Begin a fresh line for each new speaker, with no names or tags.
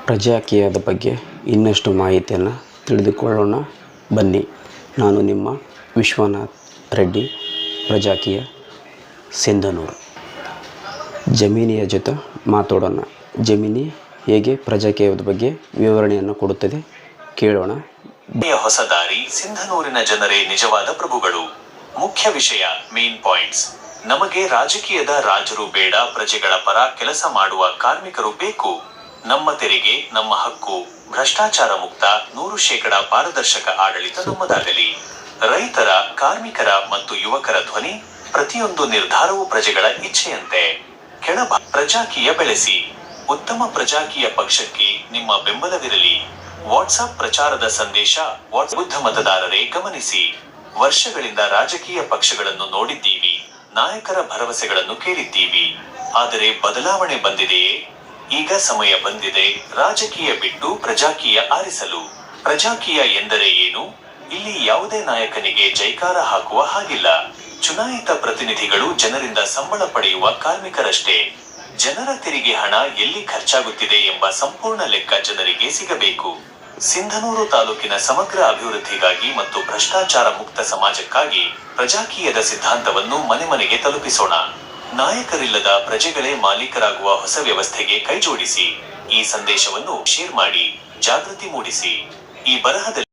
ಪ್ರಜಾಕೀಯದ ಬಗ್ಗೆ ಇನ್ನಷ್ಟು ಮಾಹಿತಿಯನ್ನು ತಿಳಿದುಕೊಳ್ಳೋಣ ಬನ್ನಿ. ನಾನು ನಿಮ್ಮ ವಿಶ್ವನಾಥ್ ರೆಡ್ಡಿ, ಪ್ರಜಾಕೀಯ ಸಿಂಧನೂರು. ಜಮೀನಿಯ ಜೊತೆ ಮಾತಾಡೋಣ. ಜಮೀನಿ ಹೇಗೆ ಪ್ರಜಾಕೀಯದ ಬಗ್ಗೆ ವಿವರಣೆಯನ್ನು ಕೊಡುತ್ತದೆ ಕೇಳೋಣ.
ಹೊಸ ದಾರಿ. ಸಿಂಧನೂರಿನ ಜನರೇ ನಿಜವಾದ ಪ್ರಭುಗಳು. ಮುಖ್ಯ ವಿಷಯ, ಮೇನ್ ಪಾಯಿಂಟ್ಸ್. ನಮಗೆ ರಾಜಕೀಯದ ರಾಜರು ಬೇಡ, ಪ್ರಜೆಗಳ ಪರ ಕೆಲಸ ಮಾಡುವ ಕಾರ್ಮಿಕರು ಬೇಕು. ನಮ್ಮ ತೆರಿಗೆ ನಮ್ಮ ಹಕ್ಕು, ಭ್ರಷ್ಟಾಚಾರ ಮುಕ್ತ, 100% ಪಾರದರ್ಶಕ ಆಡಳಿತ ನಮ್ಮದಾಗಲಿ. ರೈತರ, ಕಾರ್ಮಿಕರ ಮತ್ತು ಯುವಕರ ಧ್ವನಿ. ಪ್ರತಿಯೊಂದು ನಿರ್ಧಾರವೂ ಪ್ರಜೆಗಳ ಇಚ್ಛೆಯಂತೆ. ಪ್ರಜಾಕೀಯ ಬೆಳೆಸಿ. ಉತ್ತಮ ಪ್ರಜಾಕೀಯ ಪಕ್ಷಕ್ಕೆ ನಿಮ್ಮ ಬೆಂಬಲವಿರಲಿ. ವಾಟ್ಸಾಪ್ ಪ್ರಚಾರದ ಸಂದೇಶ. ಬುದ್ಧ ಮತದಾರರೇ ಗಮನಿಸಿ. ವರ್ಷಗಳಿಂದ ರಾಜಕೀಯ ಪಕ್ಷಗಳನ್ನು ನೋಡಿದ್ದೀವಿ, ನಾಯಕರ ಭರವಸೆಗಳನ್ನು ಕೇಳಿದ್ದೀವಿ. ಆದರೆ ಬದಲಾವಣೆ ಬಂದಿದೆಯೇ? ಈಗ ಸಮಯ ಬಂದಿದೆ ರಾಜಕೀಯ ಬಿಟ್ಟು ಪ್ರಜಾಕೀಯ ಆರಿಸಲು. ಪ್ರಜಾಕೀಯ ಎಂದರೆ ಏನು? ಇಲ್ಲಿ ಯಾವುದೇ ನಾಯಕನಿಗೆ ಜೈಕಾರ ಹಾಕುವ ಹಾಗಿಲ್ಲ. ಚುನಾಯಿತ ಪ್ರತಿನಿಧಿಗಳು ಜನರಿಂದ ಸಂಬಳ ಪಡೆಯುವ ಕಾರ್ಮಿಕರಷ್ಟೇ. ಜನರ ತೆರಿಗೆ ಹಣ ಎಲ್ಲಿ ಖರ್ಚಾಗುತ್ತಿದೆ ಎಂಬ ಸಂಪೂರ್ಣ ಲೆಕ್ಕ ಜನರಿಗೆ ಸಿಗಬೇಕು. ಸಿಂಧನೂರು ತಾಲೂಕಿನ ಸಮಗ್ರ ಅಭಿವೃದ್ಧಿಗಾಗಿ ಮತ್ತು ಭ್ರಷ್ಟಾಚಾರ ಮುಕ್ತ ಸಮಾಜಕ್ಕಾಗಿ ಪ್ರಜಾಕೀಯದ ಸಿದ್ಧಾಂತವನ್ನು ಮನೆ ಮನೆಗೆ ತಲುಪಿಸೋಣ. ನಾಯಕರಿಲ್ಲದ ಪ್ರಜೆಗಳೇ ಮಾಲೀಕರಾಗುವ ಹೊಸ ವ್ಯವಸ್ಥೆಗೆ ಕೈಜೋಡಿಸಿ. ಈ ಸಂದೇಶವನ್ನು ಶೇರ್ ಮಾಡಿ, ಜಾಗೃತಿ ಮೂಡಿಸಿ. ಈ ಬರಹದಲ್ಲಿ